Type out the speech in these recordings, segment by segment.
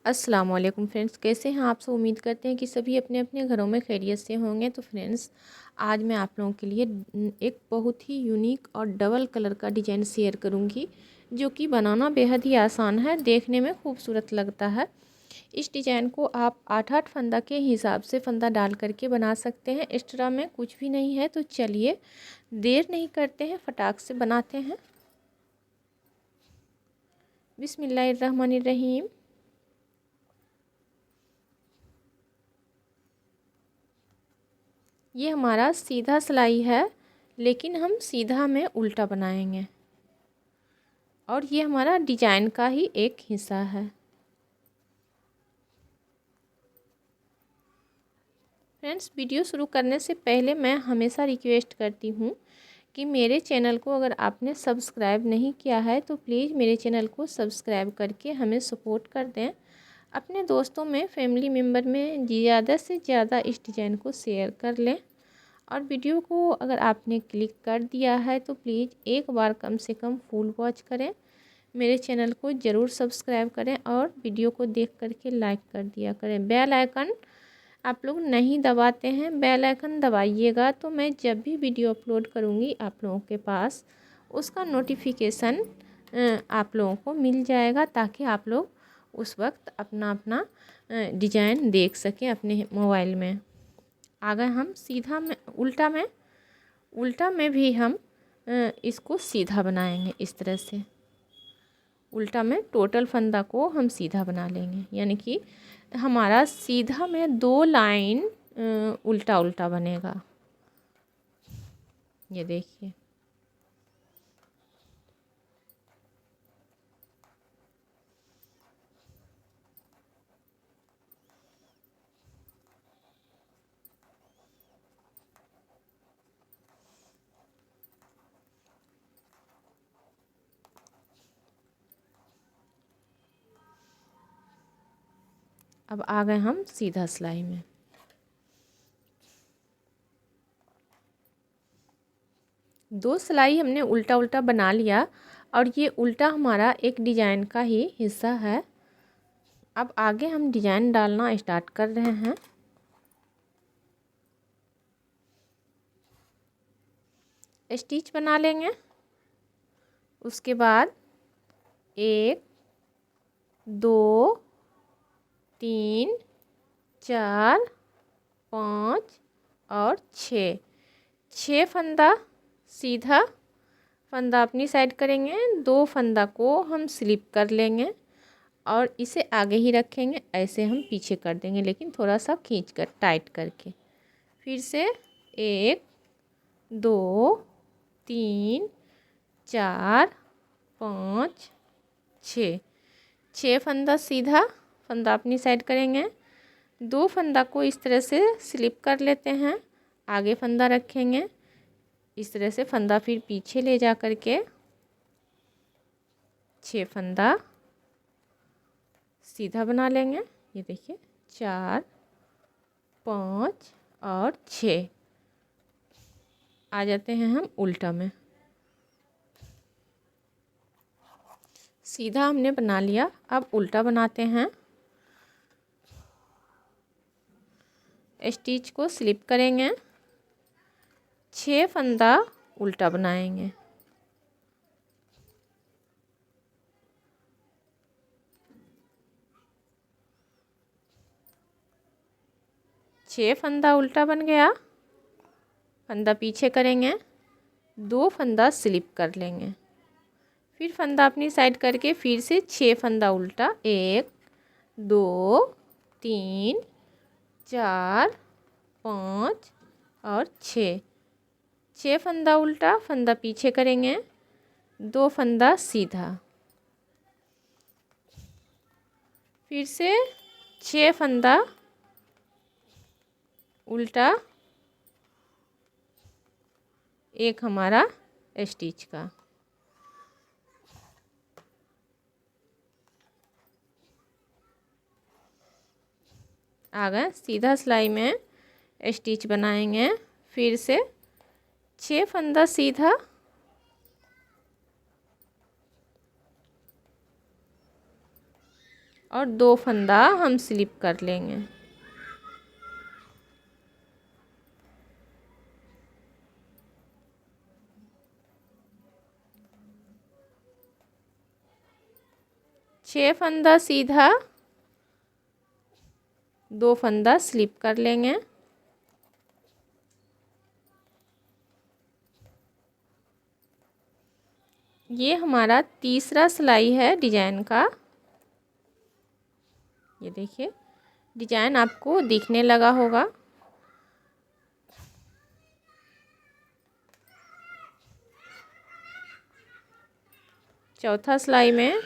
अस्सलाम वालेकुम फ्रेंड्स, कैसे हैं आप सब। उम्मीद करते हैं कि सभी अपने अपने घरों में खैरियत से होंगे। तो फ्रेंड्स, आज मैं आप लोगों के लिए एक बहुत ही यूनिक और डबल कलर का डिज़ाइन शेयर करूंगी, जो कि बनाना बेहद ही आसान है, देखने में खूबसूरत लगता है। इस डिज़ाइन को आप 8-8 फंदा के हिसाब से फंदा डाल करके बना सकते हैं। एक्स्ट्रा में कुछ भी नहीं है। तो चलिए देर नहीं करते हैं, फटाक से बनाते हैं। बिस्मिल्लाहिर्रहमानिर्रहीम। ये हमारा सीधा सिलाई है, लेकिन हम सीधा में उल्टा बनाएंगे, और ये हमारा डिजाइन का ही एक हिस्सा है। फ्रेंड्स, वीडियो शुरू करने से पहले मैं हमेशा रिक्वेस्ट करती हूँ कि मेरे चैनल को अगर आपने सब्सक्राइब नहीं किया है तो प्लीज़ मेरे चैनल को सब्सक्राइब करके हमें सपोर्ट कर दें। अपने दोस्तों में, फैमिली मेम्बर में ज़्यादा से ज़्यादा इस डिज़ाइन को शेयर कर लें। और वीडियो को अगर आपने क्लिक कर दिया है तो प्लीज़ एक बार कम से कम फुल वॉच करें। मेरे चैनल को ज़रूर सब्सक्राइब करें और वीडियो को देख करके लाइक कर दिया करें। बेल आइकन आप लोग नहीं दबाते हैं, बेल आइकन दबाइएगा तो मैं जब भी वीडियो अपलोड करूँगी आप लोगों के पास उसका नोटिफिकेशन आप लोगों को मिल जाएगा, ताकि आप लोग उस वक्त अपना अपना डिज़ाइन देख सकें अपने मोबाइल में। आ गए हम सीधा में। उल्टा में भी हम इसको सीधा बनाएंगे। इस तरह से उल्टा में टोटल फंदा को हम सीधा बना लेंगे, यानी कि हमारा सीधा में 2 लाइन उल्टा उल्टा बनेगा। ये देखिए, अब आ गए हम सीधा सिलाई में। दो सिलाई हमने उल्टा उल्टा बना लिया, और ये उल्टा हमारा एक डिजाइन का ही हिस्सा है। अब आगे हम डिजाइन डालना स्टार्ट कर रहे हैं। स्टिच बना लेंगे। उसके बाद 1 2 3 4 5 और 6 फंदा सीधा फंदा अपनी साइड करेंगे। 2 फंदा को हम स्लिप कर लेंगे और इसे आगे ही रखेंगे। ऐसे हम पीछे कर देंगे, लेकिन थोड़ा सा खींच कर टाइट करके। फिर से 1 2 3 4 5 6 फंदा सीधा फंदा अपनी साइड करेंगे। 2 फंदा को इस तरह से स्लिप कर लेते हैं, आगे फंदा रखेंगे। इस तरह से फंदा फिर पीछे ले जा करके 6 फंदा सीधा बना लेंगे। ये देखिए, 4 5 और 6। आ जाते हैं हम उल्टा में। सीधा हमने बना लिया, अब उल्टा बनाते हैं। स्टिच को स्लिप करेंगे, 6 फंदा उल्टा बनाएंगे। छः फंदा उल्टा बन गया। फंदा पीछे करेंगे, 2 फंदा स्लिप कर लेंगे। फिर फंदा अपनी साइड करके फिर से 6 फंदा उल्टा। 1 2 3 4 5 और 6 फंदा उल्टा, फंदा पीछे करेंगे, 2 फंदा सीधा। फिर से 6 फंदा उल्टा, एक हमारा स्टिच का। आ गए सीधा सिलाई में स्टिच बनाएंगे। फिर से 6 फंदा सीधा और 2 फंदा हम स्लिप कर लेंगे। छः फंदा सीधा, 2 फंदा स्लिप कर लेंगे। ये हमारा तीसरा सिलाई है डिजाइन का। ये देखिए डिजाइन आपको दिखने लगा होगा। चौथा सिलाई में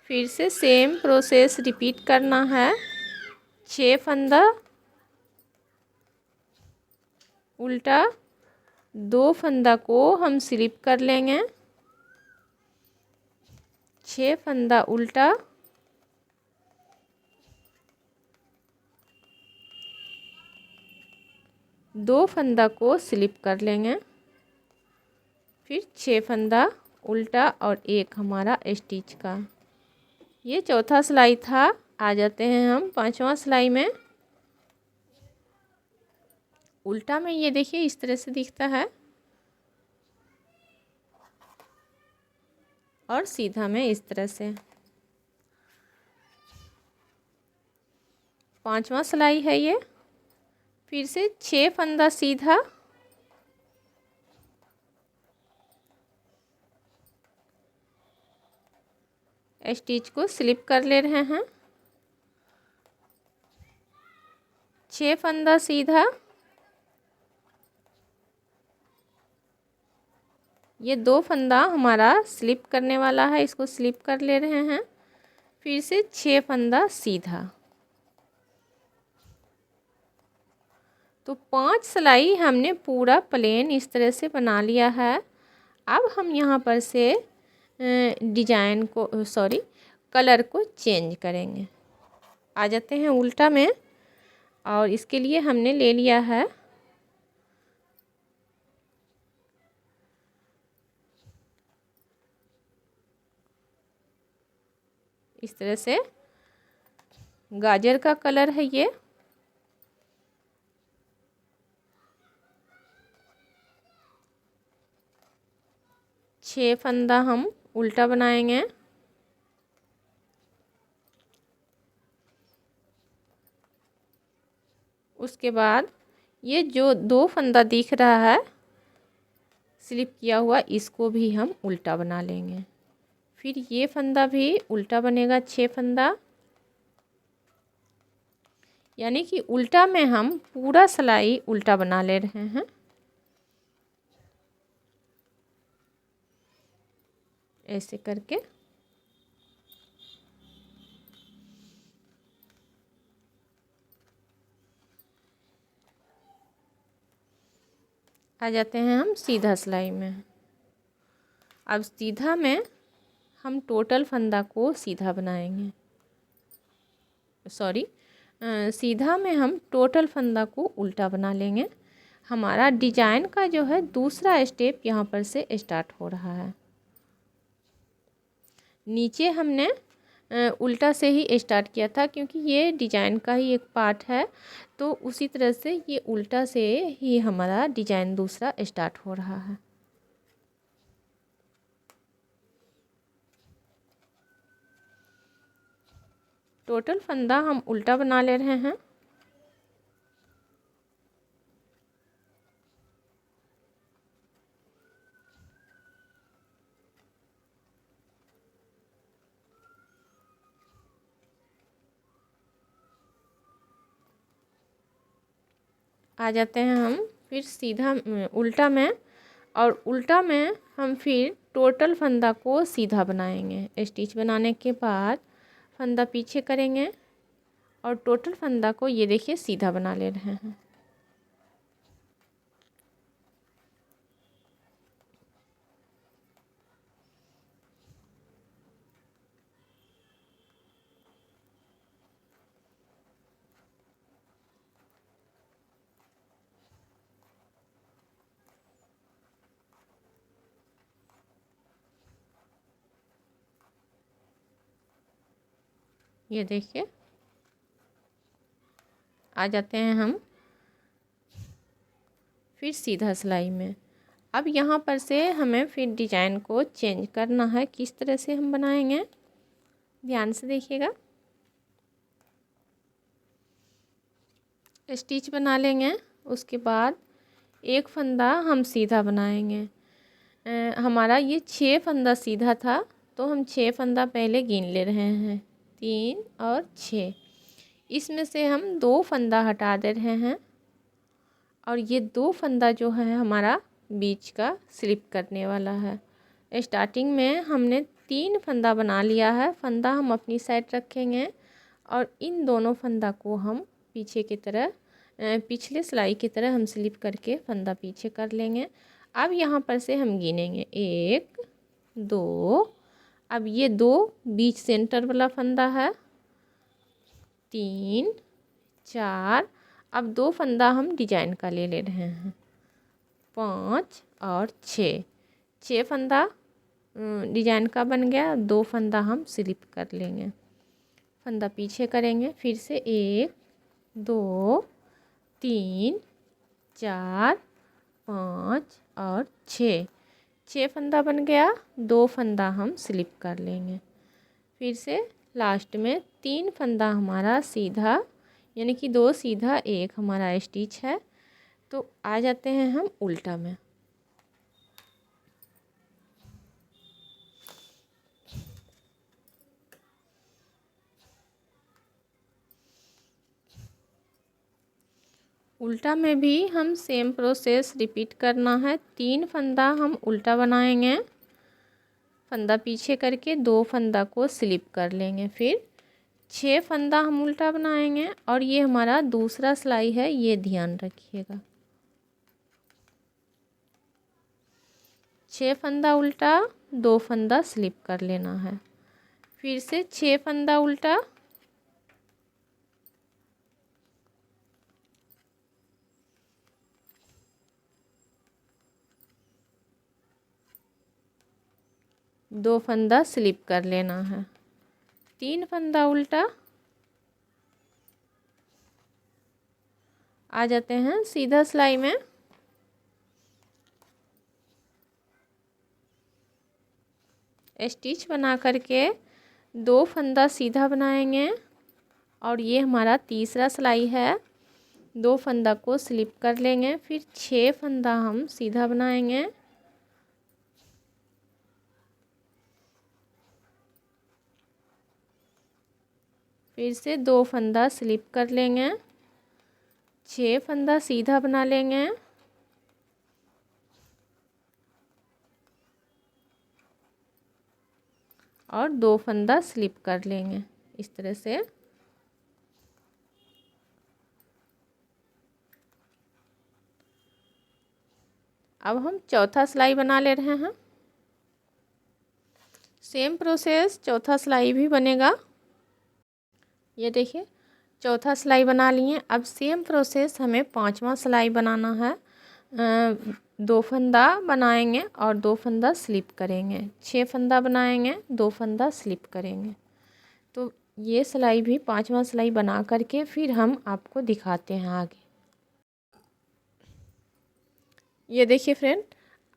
फिर से सेम प्रोसेस रिपीट करना है। 6 फंदा उल्टा, 2 फंदा को हम स्लिप कर लेंगे। 6 फंदा उल्टा, 2 फंदा को स्लिप कर लेंगे। फिर 6 फंदा उल्टा और एक हमारा स्टिच का। ये चौथा सिलाई था। आ जाते हैं हम पांचवा सिलाई में। उल्टा में ये देखिए इस तरह से दिखता है और सीधा में इस तरह से। पांचवा सिलाई है ये। फिर से 6 फंदा सीधा, स्टिच को स्लिप कर ले रहे हैं। 6 फंदा सीधा, ये 2 फंदा हमारा स्लिप करने वाला है, इसको स्लिप कर ले रहे हैं। फिर से 6 फंदा सीधा। तो 5 सिलाई हमने पूरा प्लेन इस तरह से बना लिया है। अब हम यहाँ पर से डिजाइन को कलर को चेंज करेंगे। आ जाते हैं उल्टा में और इसके लिए हमने ले लिया है इस तरह से गाजर का कलर है ये। छः फंदा हम उल्टा बनाएंगे। उसके बाद ये जो 2 फंदा दिख रहा है स्लिप किया हुआ, इसको भी हम उल्टा बना लेंगे। फिर ये फंदा भी उल्टा बनेगा, 6 फंदा। यानी कि उल्टा में हम पूरा सिलाई उल्टा बना ले रहे हैं। ऐसे करके आ जाते हैं हम सीधा सिलाई में। अब सीधा में हम टोटल फंदा को सीधा बनाएंगे। सीधा में हम टोटल फंदा को उल्टा बना लेंगे। हमारा डिजाइन का जो है दूसरा स्टेप यहाँ पर से स्टार्ट हो रहा है। नीचे हमने उल्टा से ही स्टार्ट किया था क्योंकि ये डिजाइन का ही एक पार्ट है, तो उसी तरह से ये उल्टा से ही हमारा डिजाइन दूसरा स्टार्ट हो रहा है। टोटल फंदा हम उल्टा बना ले रहे हैं। आ जाते हैं हम फिर सीधा उल्टा में, और उल्टा में हम फिर टोटल फंदा को सीधा बनाएंगे। स्टिच बनाने के बाद फंदा पीछे करेंगे और टोटल फंदा को ये देखिए सीधा बना ले रहे हैं। ये देखिए, आ जाते हैं हम फिर सीधा सिलाई में। अब यहाँ पर से हमें फिर डिजाइन को चेंज करना है। किस तरह से हम बनाएंगे, ध्यान से देखिएगा। स्टिच बना लेंगे, उसके बाद एक फंदा हम सीधा बनाएंगे। हमारा ये 6 फंदा सीधा था, तो हम 6 फंदा पहले गिन ले रहे हैं, 3 और 6। इसमें से हम 2 फंदा हटा दे रहे हैं और ये 2 फंदा जो है हमारा बीच का स्लिप करने वाला है। स्टार्टिंग में हमने 3 फंदा बना लिया है। फंदा हम अपनी साइड रखेंगे और इन दोनों फंदा को हम पीछे की तरह, पिछले सिलाई की तरह हम स्लिप करके फंदा पीछे कर लेंगे। अब यहाँ पर से हम गिनेंगे 1 2। अब ये 2 बीच सेंटर वाला फंदा है, 3 4। अब 2 फंदा हम डिजाइन का ले रहे हैं, 5 और 6 फंदा डिजाइन का बन गया। 2 फंदा हम स्लिप कर लेंगे, फंदा पीछे करेंगे। फिर से 1 2 3 4 5 और 6 फंदा बन गया। 2 फंदा हम स्लिप कर लेंगे। फिर से लास्ट में 3 फंदा हमारा सीधा, यानी कि 2 सीधा 1 हमारा स्टिच है। तो आ जाते हैं हम उल्टा में। उल्टा में भी हम सेम प्रोसेस रिपीट करना है। 3 फंदा हम उल्टा बनाएंगे, फंदा पीछे करके 2 फंदा को स्लिप कर लेंगे। फिर 6 फंदा हम उल्टा बनाएंगे और ये हमारा दूसरा सिलाई है, ये ध्यान रखिएगा। 6 फंदा उल्टा, 2 फंदा स्लिप कर लेना है। फिर से 6 फंदा उल्टा, दो फंदा स्लिप कर लेना है। 3 फंदा उल्टा, आ जाते हैं सीधा सिलाई में। स्टिच बना करके 2 फंदा सीधा बनाएंगे और ये हमारा तीसरा सिलाई है। 2 फंदा को स्लिप कर लेंगे। फिर 6 फंदा हम सीधा बनाएंगे, फिर से 2 फंदा स्लिप कर लेंगे, 6 फंदा सीधा बना लेंगे और 2 फंदा स्लिप कर लेंगे। इस तरह से अब हम चौथा सिलाई बना ले रहे हैं। सेम प्रोसेस चौथा सिलाई भी बनेगा। ये देखिए, चौथा सिलाई बना लिए। अब सेम प्रोसेस हमें 5वां सिलाई बनाना है। 2 फंदा बनाएंगे और 2 फंदा स्लिप करेंगे। 6 फंदा बनाएंगे, 2 फंदा स्लिप करेंगे। तो ये सिलाई भी 5वां सिलाई बना करके फिर हम आपको दिखाते हैं आगे। ये देखिए फ्रेंड,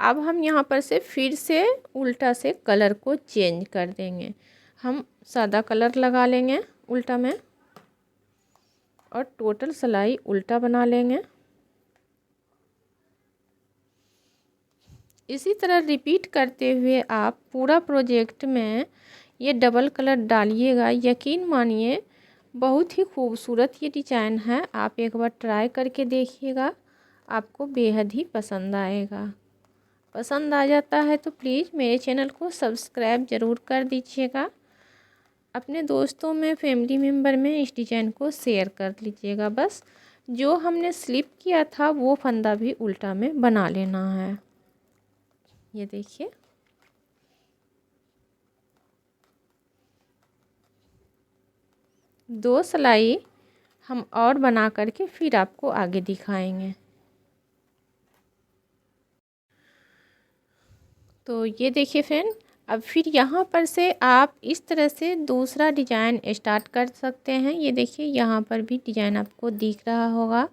अब हम यहाँ पर से फिर से उल्टा से कलर को चेंज कर देंगे। हम सादा कलर लगा लेंगे उल्टा में और टोटल सिलाई उल्टा बना लेंगे। इसी तरह रिपीट करते हुए आप पूरा प्रोजेक्ट में ये डबल कलर डालिएगा। यकीन मानिए बहुत ही खूबसूरत ये डिज़ाइन है। आप एक बार ट्राई करके देखिएगा, आपको बेहद ही पसंद आएगा। पसंद आ जाता है तो प्लीज़ मेरे चैनल को सब्सक्राइब ज़रूर कर दीजिएगा। अपने दोस्तों में, फैमिली मेम्बर में इस डिज़ाइन को शेयर कर लीजिएगा। बस जो हमने स्लिप किया था वो फंदा भी उल्टा में बना लेना है। ये देखिए, दो सिलाई हम और बना करके फिर आपको आगे दिखाएंगे। तो ये देखिए फ्रेंड, अब फिर यहाँ पर से आप इस तरह से दूसरा डिजाइन स्टार्ट कर सकते हैं। ये देखिए यहाँ पर भी डिजाइन आपको दिख रहा होगा।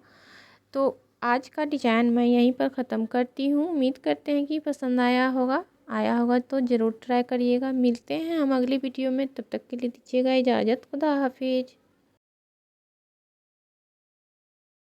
तो आज का डिजाइन मैं यहीं पर ख़त्म करती हूँ। उम्मीद करते हैं कि पसंद आया होगा तो ज़रूर ट्राई करिएगा। मिलते हैं हम अगली वीडियो में, तब तक के लिए दीजिएगा इजाज़त। खुदा हाफिज़।